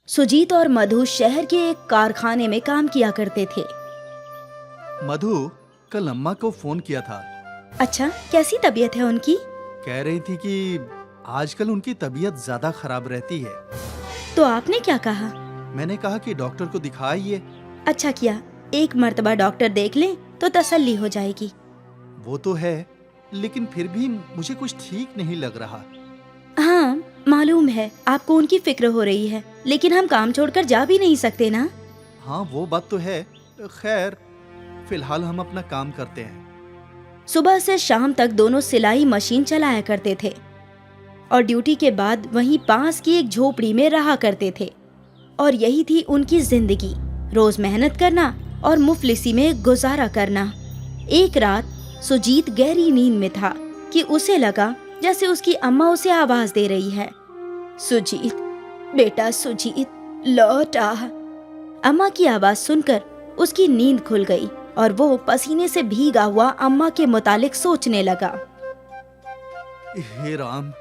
सुजीत और मधु शहर के एक कारखाने में काम किया करते थे। मधु, कल अम्मा को फोन किया था। अच्छा, कैसी तबीयत है उनकी? कह रही थी कि आजकल उनकी तबीयत ज्यादा खराब रहती है। तो आपने क्या कहा? मैंने कहा कि डॉक्टर को दिखाइए। अच्छा किया, एक मर्तबा डॉक्टर देख लें तो तसल्ली हो जाएगी। वो तो है, लेकिन फिर भी मुझे कुछ ठीक नहीं लग रहा। हाँ, मालूम है आपको उनकी फिक्र हो रही है, लेकिन हम काम छोड़कर जा भी नहीं सकते ना। हाँ, वो बात तो है। खैर, फिलहाल हम अपना काम करते हैं। सुबह से शाम तक दोनों सिलाई मशीन चलाया करते थे और ड्यूटी के बाद वहीं पास की एक झोपड़ी में रहा करते थे। और यही थी उनकी जिंदगी, रोज मेहनत करना और मुफलिसी में गुजारा करना। एक रात सुजीत गहरी नींद में था कि उसे लगा जैसे उसकी अम्मा उसे आवाज दे रही है, सुजीत, बेटा सुजीत, लौट आ। अम्मा की आवाज सुनकर उसकी नींद खुल गई और वो पसीने से भीगा हुआ अम्मा के मुतालिक सोचने लगा। हे राम,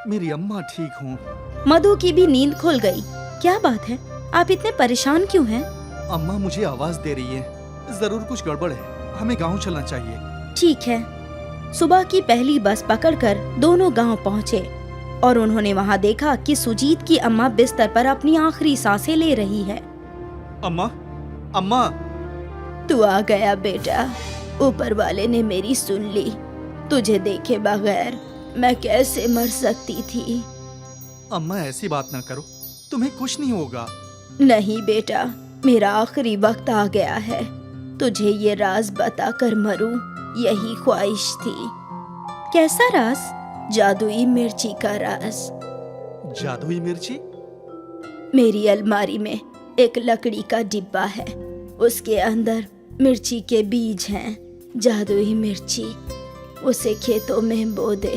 मेरी अम्मा ठीक हों। मधु की भी नींद खुल गई। क्या बात है, आप इतने परेशान क्यों हैं? अम्मा मुझे आवाज दे रही है। जरूर कुछ गड़बड़ है। हमें गांव चलना चाहिए। ठीक है। सुबह की पहली बस पकड़कर दोनों गांव पहुंचे और उन्होंने वहां देखा कि सुजीत की अम्मा बिस्तर पर अपनी आखिरी सांसें ले रही है। अम्मा, अम्मा। तू आ गया बेटा, ऊपर वाले ने मेरी सुन ली। तुझे देखे बगैर मैं कैसे मर सकती थी। अम्मा, ऐसी बात ना करो, तुम्हें कुछ नहीं होगा। नहीं बेटा, मेरा आखिरी वक्त आ गया है। तुझे ये राज बताकर मरूं, यही ख्वाहिश थी। कैसा राज? जादुई मिर्ची का राज। जादुई मिर्ची? मेरी अलमारी में एक लकड़ी का डिब्बा है, उसके अंदर मिर्ची के बीज हैं, जादुई मिर्ची। उसे खेतों में बो दे,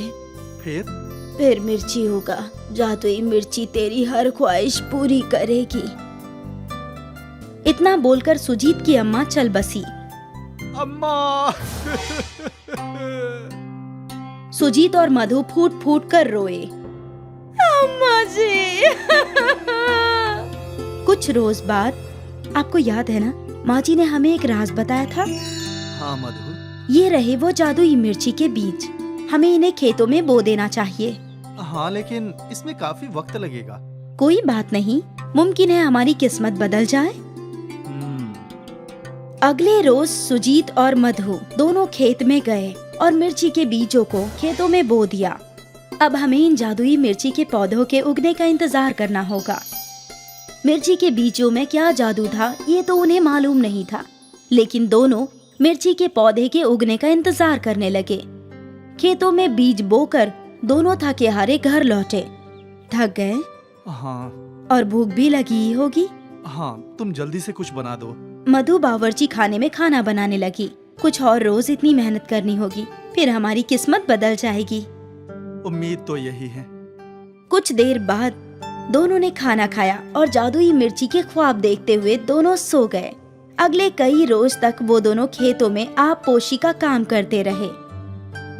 फिर मिर्ची होगा। जादुई मिर्ची तेरी हर ख्वाहिश पूरी करेगी। इतना बोलकर सुजीत की अम्मा चल बसी। अम्मा। सुजीत और मधु फूट फूट कर रोए। अम्मा जी। कुछ रोज बाद, आपको याद है ना, माँ जी ने हमें एक राज बताया था। हाँ मधु, ये रहे वो जादुई मिर्ची के बीज। हमें इन्हें खेतों में बो देना चाहिए। हाँ, लेकिन इसमें काफी वक्त लगेगा। कोई बात नहीं, मुमकिन है हमारी किस्मत बदल जाए। अगले रोज सुजीत और मधु दोनों खेत में गए और मिर्ची के बीजों को खेतों में बो दिया। अब हमें इन जादुई मिर्ची के पौधों के उगने का इंतजार करना होगा। मिर्ची के बीजों में क्या जादू था ये तो उन्हें मालूम नहीं था, लेकिन दोनों मिर्ची के पौधे के उगने का इंतजार करने लगे। खेतों में बीज बोकर दोनों थके हारे घर लौटे। थक गए? हाँ। और भूख भी लगी ही होगी। हाँ, तुम जल्दी से कुछ बना दो। मधु बावर्ची खाने में खाना बनाने लगी। कुछ और रोज इतनी मेहनत करनी होगी, फिर हमारी किस्मत बदल जाएगी। उम्मीद तो यही है। कुछ देर बाद दोनों ने खाना खाया और जादुई मिर्ची के ख्वाब देखते हुए दोनों सो गए। अगले कई रोज तक वो दोनों खेतों में आप पोशी का काम करते रहे।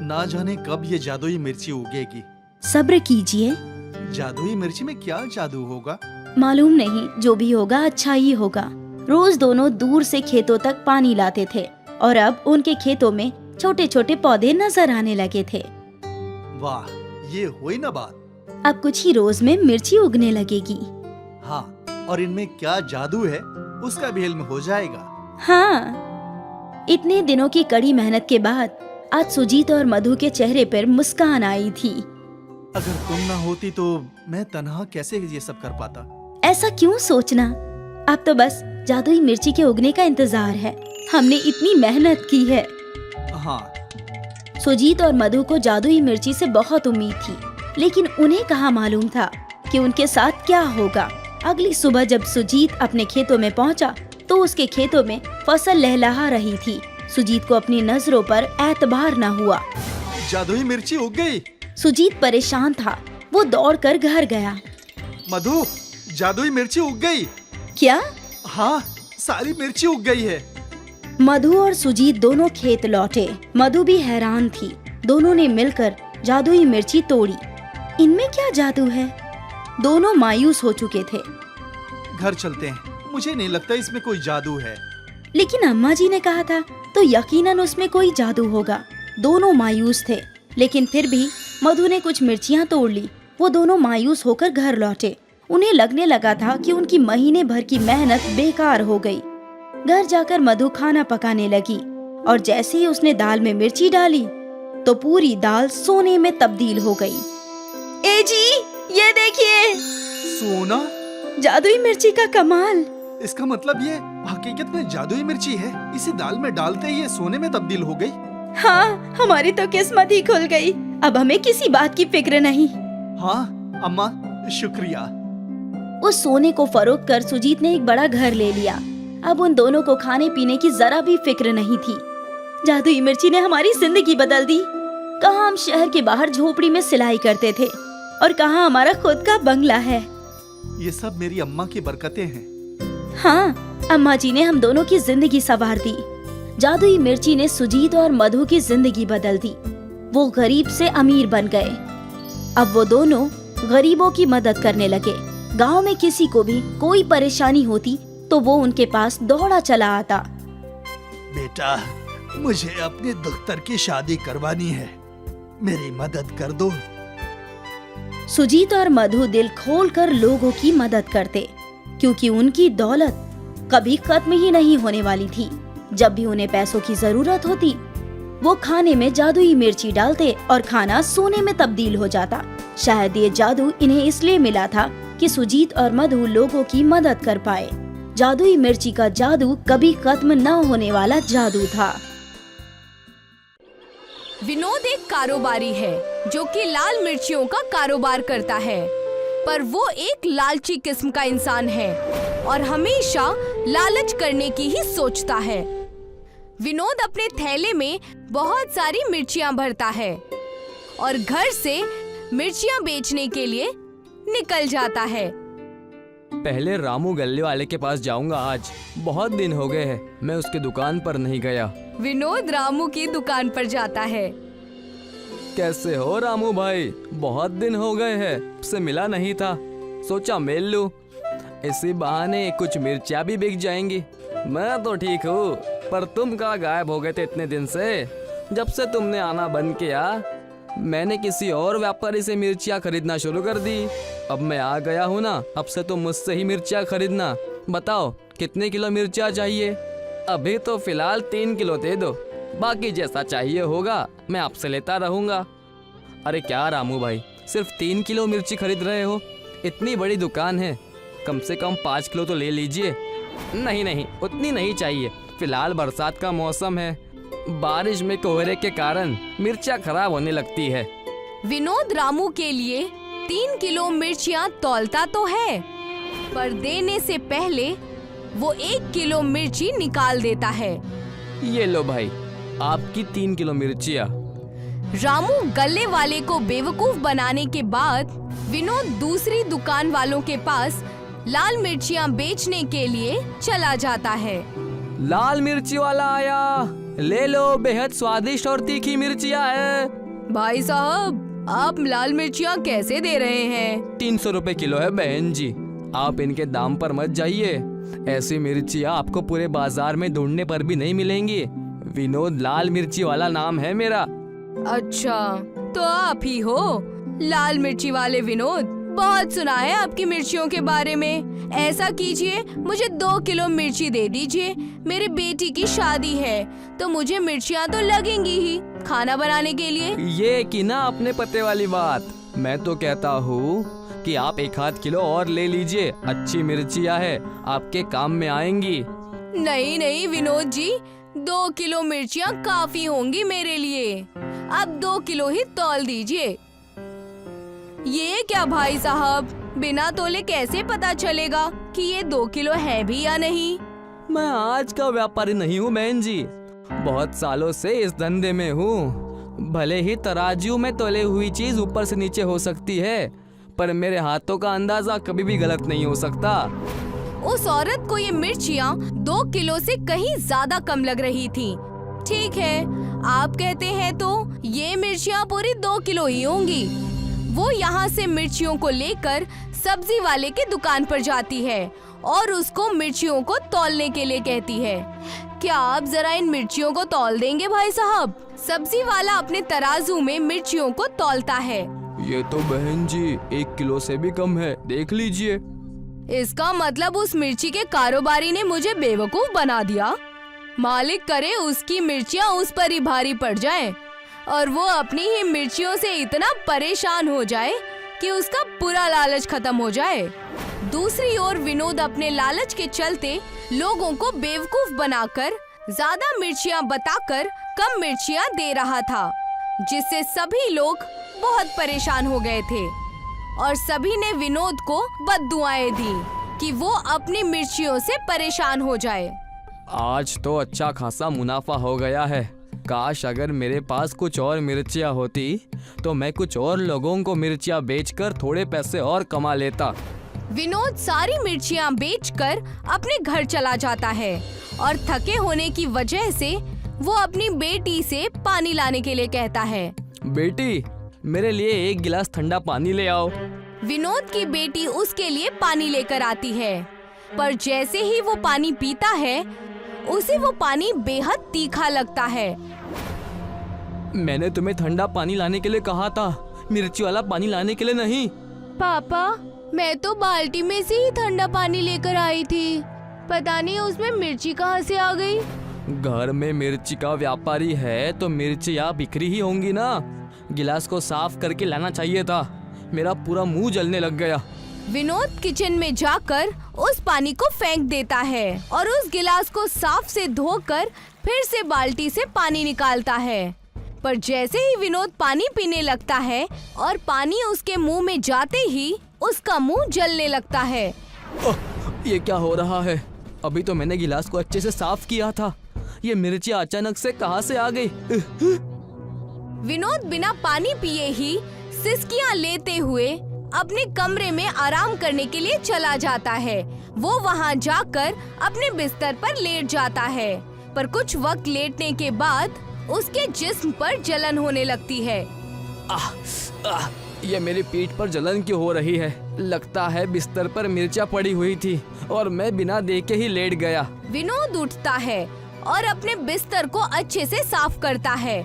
ना जाने कब ये जादुई मिर्ची उगेगी। सब्र कीजिए। जादुई मिर्ची में क्या जादू होगा? मालूम नहीं, जो भी होगा अच्छा ही होगा। रोज दोनों दूर से खेतों तक पानी लाते थे और अब उनके खेतों में छोटे छोटे पौधे नजर आने लगे थे। वाह, ये हुई ना बात। अब कुछ ही रोज में मिर्ची उगने लगेगी। हाँ, और इनमें क्या जादू है उसका भी इल्म हो जाएगा। हाँ, इतने दिनों की कड़ी मेहनत के बाद आज सुजीत और मधु के चेहरे पर मुस्कान आई थी। अगर तुम ना होती तो मैं तन्हा कैसे ये सब कर पाता। ऐसा क्यों सोचना, अब तो बस जादुई मिर्ची के उगने का इंतजार है। हमने इतनी मेहनत की है। हाँ। सुजीत और मधु को जादुई मिर्ची से बहुत उम्मीद थी, लेकिन उन्हें कहाँ मालूम था कि उनके साथ क्या होगा। अगली सुबह जब सुजीत अपने खेतों में पहुंचा तो उसके खेतों में फसल लहलहा रही थी। सुजीत को अपनी नजरों पर एतबार न हुआ। जादुई मिर्ची उग गई। सुजीत परेशान था। वो दौड़कर घर गया। मधु, जादुई मिर्ची उग गई। क्या? हाँ, सारी मिर्ची उग गई है। मधु और सुजीत दोनों खेत लौटे। मधु भी हैरान थी। दोनों ने मिलकर जादुई मिर्ची तोड़ी। इनमें क्या जादू है? दोनों मायूस हो चुके थे। घर चलते हैं। मुझे नहीं लगता इसमें कोई जादू है। लेकिन अम्मा जी ने कहा था तो यकीनन उसमें कोई जादू होगा। दोनों मायूस थे, लेकिन फिर भी मधु ने कुछ मिर्चियाँ तोड़ ली। वो दोनों मायूस होकर घर लौटे। उन्हें लगने लगा था कि उनकी महीने भर की मेहनत बेकार हो गई। घर जाकर मधु खाना पकाने लगी और जैसे ही उसने दाल में मिर्ची डाली तो पूरी दाल सोने में तब्दील हो गई। ए जी, ये देखिए, सोना? जादुई मिर्ची का कमाल। इसका मतलब ये हकीकत में जादुई मिर्ची है। इसे दाल में डालते ही ये सोने में तब्दील हो गई। हाँ, हमारी तो किस्मत ही खुल गई। अब हमें किसी बात की फिक्र नहीं। हाँ अम्मा, शुक्रिया। उस सोने को फरोख्त कर सुजीत ने एक बड़ा घर ले लिया। अब उन दोनों को खाने पीने की जरा भी फिक्र नहीं थी। जादुई मिर्ची ने हमारी जिंदगी बदल दी। कहाँ हम शहर के बाहर झोपड़ी में सिलाई करते थे और कहाँ हमारा खुद का बंगला है। ये सब मेरी अम्मा की बरकतें हैं। हाँ, अम्मा जी ने हम दोनों की जिंदगी संवार दी। जादुई मिर्ची ने सुजीत और मधु की जिंदगी बदल दी। वो गरीब से अमीर बन गए। अब वो दोनों गरीबों की मदद करने लगे। गांव में किसी को भी कोई परेशानी होती तो वो उनके पास दौड़ा चला आता। बेटा, मुझे अपने दख्तर की शादी करवानी है, मेरी मदद कर दो। सुजीत और मधु दिल खोलकर लोगों की मदद करते, क्योंकि उनकी दौलत कभी खत्म ही नहीं होने वाली थी। जब भी उन्हें पैसों की जरूरत होती, वो खाने में जादुई मिर्ची डालते और खाना सोने में तब्दील हो जाता। शायद ये जादू इन्हें इसलिए मिला था कि सुजीत और मधु लोगों की मदद कर पाए। जादुई मिर्ची का जादू कभी खत्म न होने वाला जादू था। विनोद एक कारोबारी है जो कि लाल मिर्चियों का कारोबार करता है, पर वो एक लालची किस्म का इंसान है और हमेशा लालच करने की ही सोचता है। विनोद अपने थैले में बहुत सारी मिर्चियां भरता है और घर से मिर्चियां बेचने के लिए निकल जाता है। पहले रामू गल्ले वाले के पास जाऊंगा। आज बहुत दिन हो गए हैं मैं उसके दुकान पर नहीं गया। विनोद रामू की दुकान पर जाता है। कैसे हो रामू भाई? बहुत दिन हो गए हैं, उससे मिला नहीं था, सोचा मिल लूं। इसी बहाने कुछ मिर्चियाँ भी बिक जाएंगी। मैं तो ठीक हूँ, पर तुम कहाँ गायब हो गए थे इतने दिन से? जब से तुमने आना बंद किया मैंने किसी और व्यापारी से मिर्चियाँ खरीदना शुरू कर दी। अब मैं आ गया हूँ ना, अब से तुम मुझसे ही मिर्चियाँ खरीदना। बताओ कितने किलो मिर्चियाँ चाहिए? अभी तो फिलहाल 3 किलो दे दो, बाकी जैसा चाहिए होगा मैं आपसे लेता रहूँगा। अरे क्या रामू भाई, सिर्फ 3 किलो मिर्ची खरीद रहे हो? इतनी बड़ी दुकान है, कम से कम 5 किलो तो ले लीजिए। नहीं नहीं, उतनी नहीं चाहिए। फिलहाल बरसात का मौसम है, बारिश में कोहरे के कारण मिर्चियाँ खराब होने लगती है। विनोद रामू के लिए 3 किलो मिर्चियाँ तौलता तो है, पर देने से पहले वो 1 किलो मिर्ची निकाल देता है। ये लो भाई, आपकी 3 किलो मिर्चियाँ। रामू गल्ले वाले को बेवकूफ बनाने के बाद विनोद दूसरी दुकान वालों के पास लाल मिर्चियाँ बेचने के लिए चला जाता है। लाल मिर्ची वाला आया, ले लो, बेहद स्वादिष्ट और तीखी मिर्चियाँ है। भाई साहब, आप लाल मिर्चियाँ कैसे दे रहे हैं? 300 रुपए किलो है बहन जी, आप इनके दाम पर मत जाइए। ऐसी मिर्चियाँ आपको पूरे बाजार में ढूंढने पर भी नहीं मिलेंगी। विनोद लाल मिर्ची वाला नाम है मेरा। अच्छा, तो आप ही हो लाल मिर्ची वाले विनोद। बहुत सुना है आपकी मिर्चियों के बारे में। ऐसा कीजिए, मुझे 2 किलो मिर्ची दे दीजिए। मेरी बेटी की शादी है तो मुझे मिर्चियाँ तो लगेंगी ही खाना बनाने के लिए। ये की ना अपने पते वाली बात। मैं तो कहता हूँ कि आप 1 किलो और ले लीजिए। अच्छी मिर्चियाँ है, आपके काम में आएंगी। नहीं नहीं विनोद जी, 2 किलो मिर्चियाँ काफी होंगी मेरे लिए। आप 2 किलो ही तौल दीजिए। ये क्या भाई साहब, बिना तोले कैसे पता चलेगा कि ये 2 किलो है भी या नहीं? मैं आज का व्यापारी नहीं हूँ बहन जी, बहुत सालों से इस धंधे में हूँ। भले ही तराजू में तोले हुई चीज ऊपर से नीचे हो सकती है, पर मेरे हाथों का अंदाजा कभी भी गलत नहीं हो सकता। उस औरत को ये मिर्चियाँ 2 किलो से कहीं ज्यादा कम लग रही थी। ठीक है, आप कहते हैं तो ये मिर्चियाँ पूरी 2 किलो ही होंगी। वो यहाँ से मिर्चियों को लेकर सब्जी वाले की दुकान पर जाती है और उसको मिर्चियों को तौलने के लिए कहती है। क्या आप जरा इन मिर्चियों को तौल देंगे भाई साहब? सब्जी वाला अपने तराजू में मिर्चियों को तौलता है। ये तो बहन जी 1 किलो से भी कम है, देख लीजिए। इसका मतलब उस मिर्ची के कारोबारी ने मुझे बेवकूफ बना दिया। मालिक करे उसकी मिर्चियाँ उस पर ही भारी पड़ जाएं और वो अपनी ही मिर्चियों से इतना परेशान हो जाए कि उसका पूरा लालच खत्म हो जाए। दूसरी ओर विनोद अपने लालच के चलते लोगों को बेवकूफ बनाकर ज्यादा मिर्चियाँ बताकर कम मिर्चियाँ दे रहा था, जिससे सभी लोग बहुत परेशान हो गए थे और सभी ने विनोद को बद्दुआएं दी कि वो अपनी मिर्चियों से परेशान हो जाए। आज तो अच्छा खासा मुनाफा हो गया है। काश अगर मेरे पास कुछ और मिर्चियाँ होती तो मैं कुछ और लोगों को मिर्चियाँ बेचकर थोड़े पैसे और कमा लेता। विनोद सारी मिर्चियाँ बेचकर अपने घर चला जाता है और थके होने की वजह से वो अपनी बेटी से पानी लाने के लिए कहता है। बेटी, मेरे लिए 1 गिलास ठंडा पानी ले आओ। विनोद की बेटी उसके लिए पानी लेकर आती है, पर जैसे ही वो पानी पीता है उसे वो पानी बेहद तीखा लगता है। मैंने तुम्हें ठंडा पानी लाने के लिए कहा था, मिर्ची वाला पानी लाने के लिए नहीं। पापा, मैं तो बाल्टी में से ही ठंडा पानी लेकर आई थी, पता नहीं उसमें मिर्ची कहाँ से आ गई। घर में मिर्ची का व्यापारी है तो मिर्चियाँ बिक्री ही होंगी ना। गिलास को साफ करके लाना चाहिए था। मेरा पूरा मुंह जलने लग गया। विनोद किचन में जाकर उस पानी को फेंक देता है और उस गिलास को साफ से धोकर फिर से बाल्टी से पानी निकालता है। पर जैसे ही विनोद पानी पीने लगता है और पानी उसके मुंह में जाते ही उसका मुंह जलने लगता है। ये क्या हो रहा है? अभी तो मैंने गिलास को अच्छे से साफ किया था। ये मिर्चियाँ अचानक से कहाँ से आ गई? विनोद बिना पानी पिए ही सिसकियाँ लेते हुए अपने कमरे में आराम करने के लिए चला जाता है। वो वहाँ जाकर अपने बिस्तर पर लेट जाता है, पर कुछ वक्त लेटने के बाद उसके जिस्म पर जलन होने लगती है। ये मेरी पीठ पर जलन क्यों हो रही है? लगता है बिस्तर पर मिर्चा पड़ी हुई थी और मैं बिना देखे ही लेट गया। विनोद उठता है और अपने बिस्तर को अच्छे से साफ करता है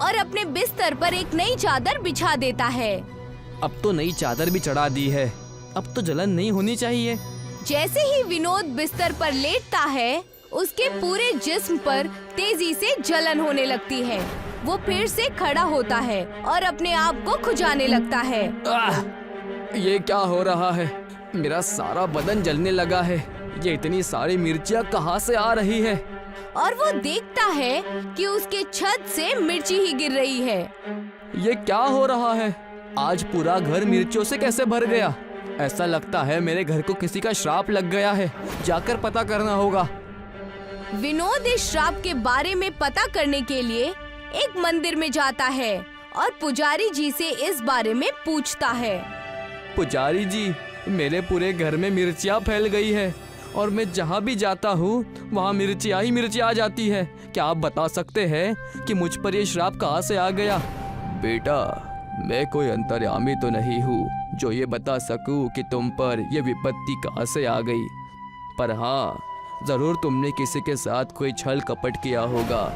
और अपने बिस्तर पर एक नई चादर बिछा देता है। अब तो नई चादर भी चढ़ा दी है, अब तो जलन नहीं होनी चाहिए। जैसे ही विनोद बिस्तर पर लेटता है उसके पूरे जिस्म पर तेजी से जलन होने लगती है। वो फिर से खड़ा होता है और अपने आप को खुजाने लगता है। ये क्या हो रहा है? मेरा सारा बदन जलने लगा है। ये इतनी सारी मिर्चियाँ कहाँ से आ रही है? और वो देखता है कि उसके छत से मिर्ची ही गिर रही है। ये क्या हो रहा है? आज पूरा घर मिर्चियों से कैसे भर गया? ऐसा लगता है मेरे घर को किसी का श्राप लग गया है। जाकर पता करना होगा। विनोद इस श्राप के बारे में पता करने के लिए एक मंदिर में जाता है और पुजारी जी से इस बारे में पूछता है। पुजारी जी, मेरे पूरे घर में मिर्चियाँ फैल गई है और मैं जहाँ भी जाता हूँ वहाँ मिर्चियाँ ही मिर्चियाँ आ जाती है। क्या आप बता सकते हैं कि मुझ पर ये श्राप कहाँ से आ गया? बेटा, मैं कोई अंतर्यामी तो नहीं हूँ जो ये बता सकूँ कि तुम पर ये विपत्ति कहाँ से आ गई, पर हाँ, जरूर तुमने किसी के साथ कोई छल कपट किया होगा,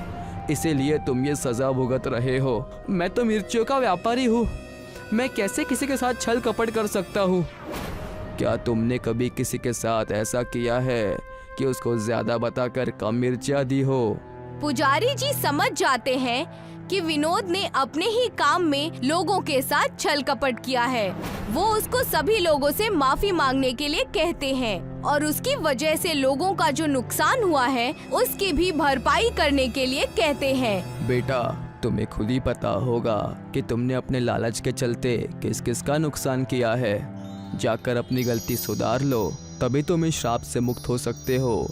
इसीलिए तुम ये सजा भुगत रहे हो। मैं तो मिर्चियों का व्यापारी हूँ, मैं कैसे किसी के साथ छल कपट कर सकता हूँ? क्या तुमने कभी किसी के साथ ऐसा किया है कि उसको ज्यादा बताकर कम मिर्चियाँ दी हो? पुजारी जी समझ जाते हैं कि विनोद ने अपने ही काम में लोगों के साथ छल कपट किया है। वो उसको सभी लोगों से माफी मांगने के लिए कहते हैं और उसकी वजह से लोगों का जो नुकसान हुआ है उसकी भी भरपाई करने के लिए कहते हैं। बेटा, तुम्हें खुद ही पता होगा कि तुमने अपने लालच के चलते किस किस का नुकसान किया है। जाकर अपनी गलती सुधार लो, तभी तुम इस श्राप से मुक्त हो सकते हो।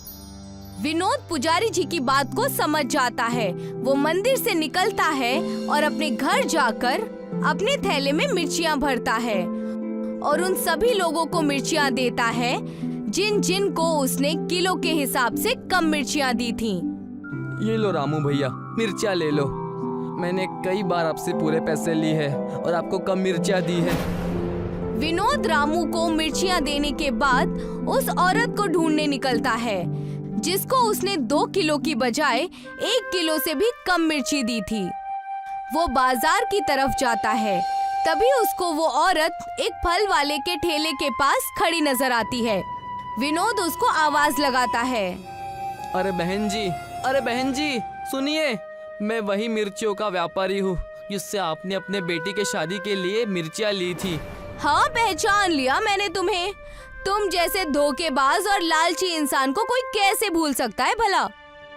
विनोद पुजारी जी की बात को समझ जाता है। वो मंदिर से निकलता है और अपने घर जाकर अपने थैले में मिर्चियाँ भरता है और उन सभी लोगों को मिर्चियाँ देता है जिन जिन को उसने किलो के हिसाब से कम मिर्चियाँ दी थीं। ये लो रामू भैया, मिर्चियाँ ले लो। मैंने कई बार आपसे पूरे पैसे लिए हैं और आपको कम मिर्चियाँ दी है। विनोद रामू को मिर्चियाँ देने के बाद उस औरत को ढूंढने निकलता है जिसको उसने 2 किलो की बजाय 1 किलो से भी कम मिर्ची दी थी। वो बाजार की तरफ जाता है। तभी उसको वो औरत एक फल वाले के ठेले के पास खड़ी नजर आती है। विनोद उसको आवाज लगाता है। अरे बहन जी सुनिए, मैं वही मिर्चियों का व्यापारी हूँ जिससे आपने अपने बेटी के शादी के लिए मिर्चियाँ ली थी। हाँ, पहचान लिया मैंने तुम्हें। तुम जैसे धोखेबाज और लालची इंसान को कोई कैसे भूल सकता है भला।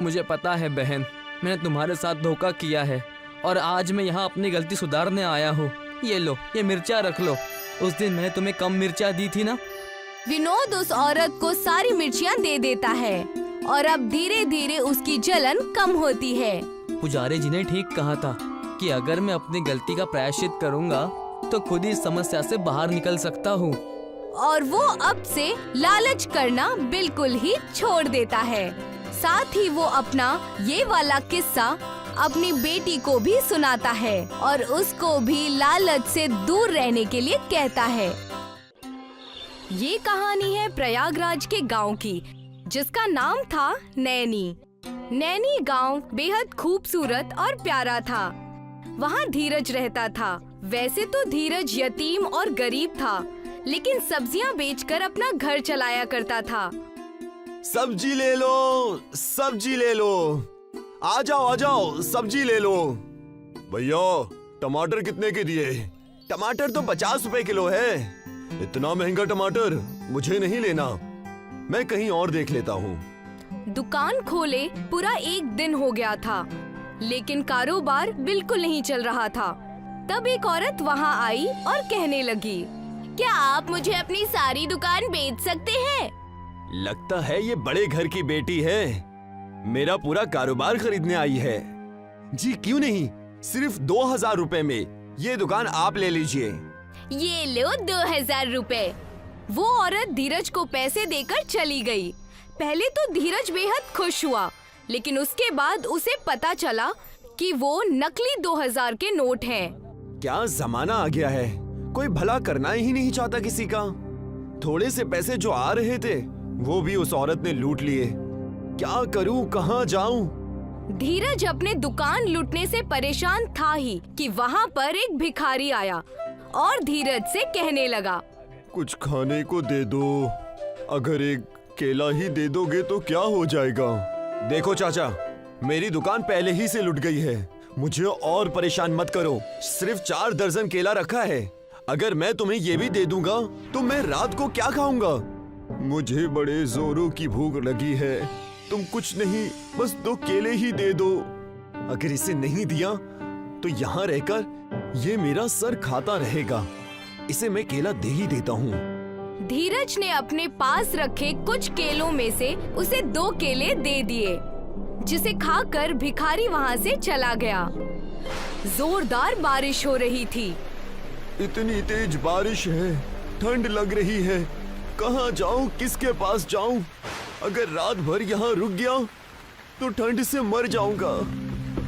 मुझे पता है बहन, मैंने तुम्हारे साथ धोखा किया है और आज मैं यहाँ अपनी गलती सुधारने आया हूँ। ये लो, ये मिर्चा रख लो। उस दिन मैंने तुम्हें कम मिर्चा दी थी ना। विनोद उस औरत को सारी मिर्चियाँ दे देता है और अब धीरे धीरे उसकी जलन कम होती है। पुजारी जी ने ठीक कहा था कि अगर मैं अपनी गलती का प्रायश्चित करूँगा तो खुद ही इस समस्या से बाहर निकल सकता हूँ। और वो अब से लालच करना बिल्कुल ही छोड़ देता है। साथ ही वो अपना ये वाला किस्सा अपनी बेटी को भी सुनाता है और उसको भी लालच से दूर रहने के लिए कहता है। ये कहानी है प्रयागराज के गांव की, जिसका नाम था नैनी। नैनी गांव बेहद खूबसूरत और प्यारा था। वहाँ धीरज रहता था। वैसे तो धीरज यतीम और गरीब था, लेकिन सब्जियाँ बेचकर अपना घर चलाया करता था। सब्जी ले लो, सब्जी ले लो, आ जाओ सब्जी ले लो। भैया टमाटर कितने के दिए? टमाटर तो 50 रुपए किलो है। इतना महंगा टमाटर मुझे नहीं लेना, मैं कहीं और देख लेता हूँ। दुकान खोले पूरा 1 दिन हो गया था, लेकिन कारोबार बिल्कुल नहीं चल रहा था। तब एक औरत वहाँ आई और कहने लगी, क्या आप मुझे अपनी सारी दुकान बेच सकते हैं? लगता है ये बड़े घर की बेटी है, मेरा पूरा कारोबार खरीदने आई है। जी क्यों नहीं, सिर्फ 2000 रुपए में ये दुकान आप ले लीजिए। ये लो 2000 रुपए। वो औरत धीरज को पैसे देकर चली गई। पहले तो धीरज बेहद खुश हुआ, लेकिन उसके बाद उसे पता चला कि वो नकली 2000 के नोट हैं। क्या जमाना आ गया है, कोई भला करना ही नहीं चाहता किसी का। थोड़े से पैसे जो आ रहे थे वो भी उस औरत ने लूट लिए। क्या करूं, कहां जाऊं? धीरज अपने दुकान लूटने से परेशान था ही कि वहाँ पर एक भिखारी आया और धीरज से कहने लगा, कुछ खाने को दे दो, अगर एक केला ही दे दोगे तो क्या हो जाएगा। देखो चाचा, मेरी दुकान पहले ही से लुट गई है, मुझे और परेशान मत करो। सिर्फ 4 दर्जन केला रखा है, अगर मैं तुम्हें ये भी दे दूंगा तो मैं रात को क्या खाऊंगा। मुझे बड़े जोरों की भूख लगी है, तुम कुछ नहीं बस 2 केले ही दे दो। अगर इसे नहीं दिया तो यहाँ रहकर ये मेरा सर खाता रहेगा, इसे मैं केला दे ही देता हूँ। धीरज ने अपने पास रखे कुछ केलों में से उसे 2 केले दे दिए, जिसे खाकर भिखारी वहाँ से चला गया। जोरदार बारिश हो रही थी। इतनी तेज बारिश है, ठंड लग रही है, कहाँ जाऊँ, किसके पास जाऊँ? अगर रात भर यहाँ रुक गया तो ठंड से मर जाऊंगा।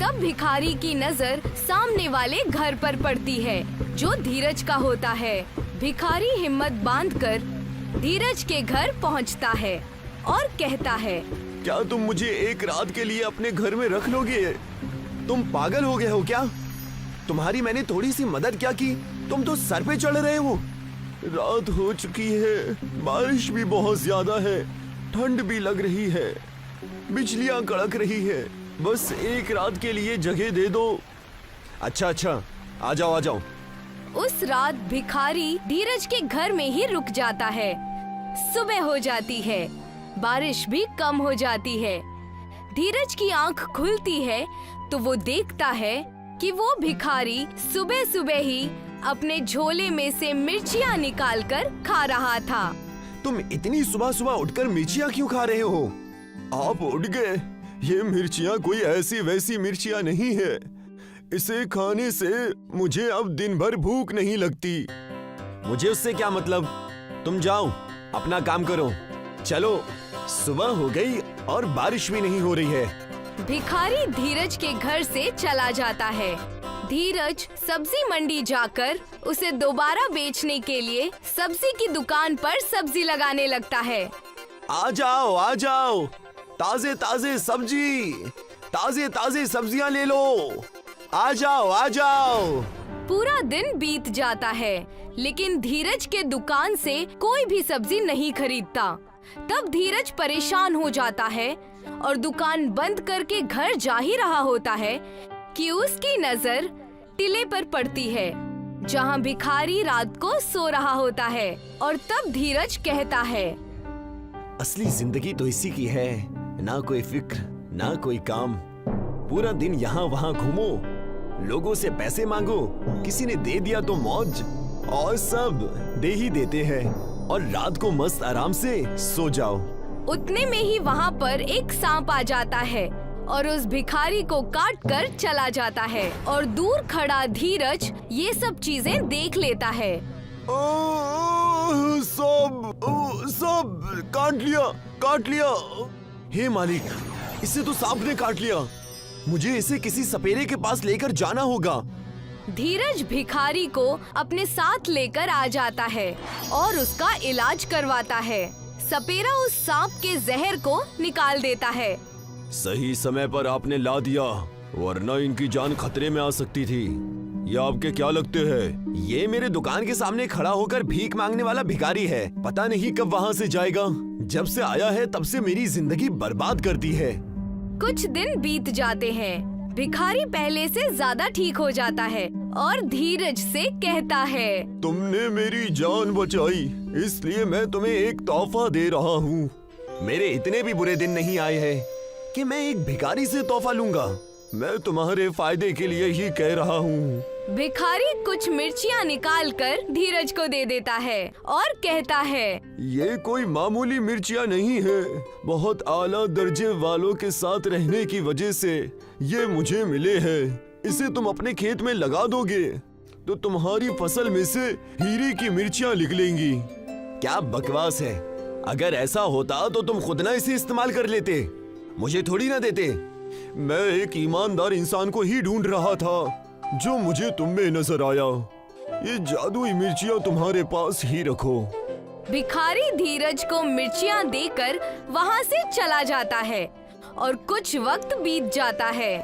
तब भिखारी की नजर सामने वाले घर पर पड़ती है, जो धीरज का होता है। भिखारी हिम्मत बांधकर धीरज के घर पहुंचता है और कहता है, क्या तुम मुझे एक रात के लिए अपने घर में रख लोगे? तुम पागल हो गए हो क्या? तुम्हारी मैंने थोड़ी सी मदद क्या की, तुम तो सर पे चढ़ रहे हो। रात हो चुकी है, बारिश भी बहुत ज्यादा है, ठंड भी लग रही है, बिजलियां कड़क रही है, बस एक रात के लिए जगह दे दो। अच्छा, आ जाओ। उस रात भिखारी धीरज के घर में ही रुक जाता है। सुबह हो जाती है, बारिश भी कम हो जाती है। धीरज की आंख खुलती है तो वो देखता है कि वो भिखारी सुबह सुबह ही अपने झोले में से मिर्चियाँ निकालकर खा रहा था। तुम इतनी सुबह सुबह उठकर मिर्चियाँ क्यों खा रहे हो? आप उठ गए, ये मिर्चियाँ कोई ऐसी वैसी मिर्चियाँ नहीं है, इसे खाने से मुझे अब दिन भर भूख नहीं लगती। मुझे उससे क्या मतलब, तुम जाओ अपना काम करो। चलो, सुबह हो गई और बारिश भी नहीं हो रही है। भिखारी धीरज के घर से चला जाता है। धीरज सब्जी मंडी जाकर उसे दोबारा बेचने के लिए सब्जी की दुकान पर सब्जी लगाने लगता है। आ जाओ, ताजे ताजे सब्जियां ले लो। आ जाओ। पूरा दिन बीत जाता है, लेकिन धीरज के दुकान से कोई भी सब्जी नहीं खरीदता। तब धीरज परेशान हो जाता है और दुकान बंद करके घर जा ही रहा होता है कि उसकी नजर टिले पर पड़ती है, जहां भिखारी रात को सो रहा होता है। और तब धीरज कहता है, असली जिंदगी तो इसी की है, ना कोई फिक्र ना कोई काम। पूरा दिन यहाँ वहाँ घूमो, लोगों से पैसे मांगो, किसी ने दे दिया तो मौज, और सब दे ही देते हैं, और रात को मस्त आराम से सो जाओ। उतने में ही वहाँ पर एक सांप आ जाता है और उस भिखारी को काट कर चला जाता है। और दूर खड़ा धीरज ये सब चीजें देख लेता है। सब काट लिया। हे मालिक, इसे तो सांप ने काट लिया। मुझे इसे किसी सपेरे के पास लेकर जाना होगा। धीरज भिखारी को अपने साथ लेकर आ जाता है और उसका इलाज करवाता है। सपेरा उस सांप के जहर को निकाल देता है। सही समय पर आपने ला दिया, वरना इनकी जान खतरे में आ सकती थी। ये आपके क्या लगते हैं? ये मेरे दुकान के सामने खड़ा होकर भीख मांगने वाला भिखारी है। पता नहीं कब वहाँ से जाएगा। जब से आया है तब से मेरी जिंदगी बर्बाद कर दी है। कुछ दिन बीत जाते हैं। भिखारी पहले से ज्यादा ठीक हो जाता है और धीरज से कहता है, तुमने मेरी जान बचाई, इसलिए मैं तुम्हें एक तोहफा दे रहा हूँ। मेरे इतने भी बुरे दिन नहीं आए हैं कि मैं एक भिखारी से तोहफा लूंगा। मैं तुम्हारे फायदे के लिए ही कह रहा हूँ। भिखारी कुछ मिर्चियाँ निकाल कर धीरज को दे देता है और कहता है, ये कोई मामूली मिर्चियाँ नहीं है। बहुत आला दर्जे वालों के साथ रहने की वजह से ये मुझे मिले हैं। इसे तुम अपने खेत में लगा दोगे तो तुम्हारी फसल में से हीरे की मिर्चियाँ निकलेंगी। क्या बकवास है। अगर ऐसा होता तो तुम खुद ना इसे इस्तेमाल कर लेते, मुझे थोड़ी ना देते। मैं एक ईमानदार इंसान को ही ढूंढ रहा था जो मुझे तुम में नजर आया। ये जादुई मिर्चियाँ तुम्हारे पास ही रखो। भिखारी धीरज को मिर्चियाँ देकर वहाँ से चला जाता है और कुछ वक्त बीत जाता है।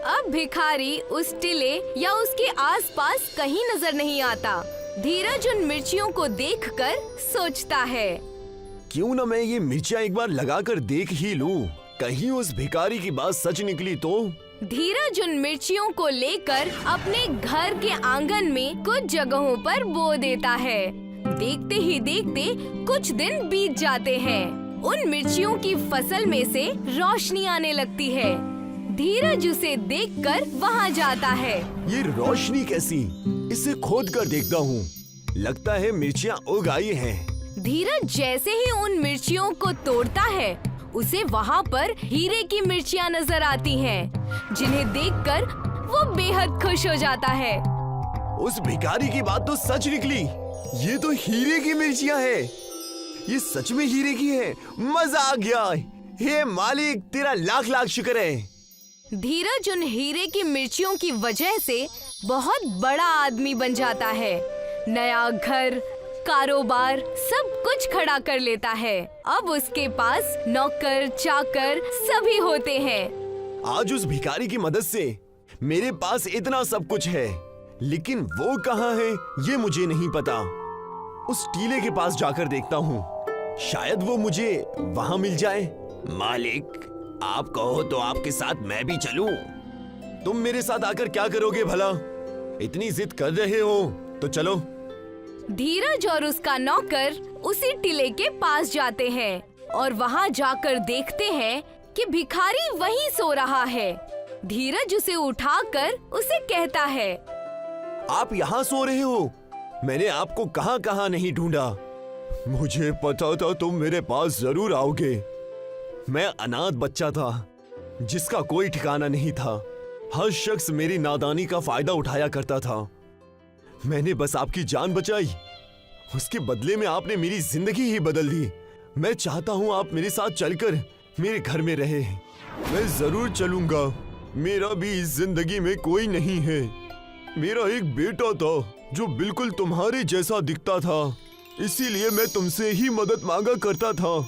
अब भिखारी उस टिले या उसके आसपास कहीं नजर नहीं आता। धीरज उन मिर्चियों को देखकर सोचता है, क्यों न मैं ये मिर्चियाँ एक बार लगाकर देख ही लूं। कहीं उस भिखारी की बात सच निकली तो। धीरज उन मिर्चियों को लेकर अपने घर के आंगन में कुछ जगहों पर बो देता है। देखते ही देखते कुछ दिन बीत जाते हैं। उन मिर्चियों की फसल में से रोशनी आने लगती है। धीरज उसे देखकर वहाँ जाता है। ये रोशनी कैसी? इसे खोद कर देखता हूँ। लगता है मिर्चियाँ उग आई हैं। धीरज जैसे ही उन मिर्चियों को तोड़ता है, उसे वहाँ पर हीरे की मिर्चियाँ नजर आती हैं, जिन्हें देखकर वो बेहद खुश हो जाता है। उस भिखारी की बात तो सच निकली। ये तो हीरे की मिर्चियाँ हैं। ये सच में हीरे की है। मजा आ गया। हे मालिक, तेरा लाख लाख शुक्र है। धीरज उन हीरे की मिर्चियों की वजह से बहुत बड़ा आदमी बन जाता है। नया घर, कारोबार सब कुछ खड़ा कर लेता है। अब उसके पास नौकर चाकर सभी होते हैं। आज उस भिखारी की मदद से मेरे पास इतना सब कुछ है, लेकिन वो कहाँ है ये मुझे नहीं पता। उस टीले के पास जाकर देखता हूँ, शायद वो मुझे वहाँ मिल जाए। मालिक, आप कहो तो आपके साथ मैं भी चलूं। तुम मेरे साथ आकर क्या करोगे भला? इतनी जिद कर रहे हो तो चलो। धीरज और उसका नौकर उसी टिले के पास जाते हैं और वहाँ जाकर देखते हैं कि भिखारी वहीं सो रहा है। धीरज उसे उठाकर उसे कहता है, आप यहाँ सो रहे हो? मैंने आपको कहाँ कहाँ नहीं ढूंढा। मुझे पता था तुम मेरे पास जरूर आओगे। मैं अनाथ बच्चा था जिसका कोई ठिकाना नहीं था। हर शख्स मेरी नादानी का फायदा उठाया करता था। मैंने बस आपकी जान बचाई, उसके बदले में आपने मेरी जिंदगी ही बदल दी। मैं चाहता हूँ आप मेरे साथ चलकर मेरे घर में रहे। मैं जरूर चलूंगा। मेरा भी इस जिंदगी में कोई नहीं है। मेरा एक बेटा था जो बिल्कुल तुम्हारे जैसा दिखता था, इसीलिए मैं तुमसे ही मदद मांगा करता था।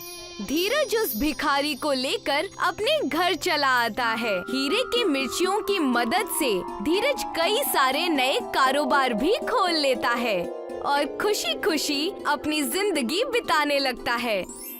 धीरज उस भिखारी को लेकर अपने घर चला आता है। हीरे की मिर्चियों की मदद से धीरज कई सारे नए कारोबार भी खोल लेता है और खुशी खुशी अपनी जिंदगी बिताने लगता है।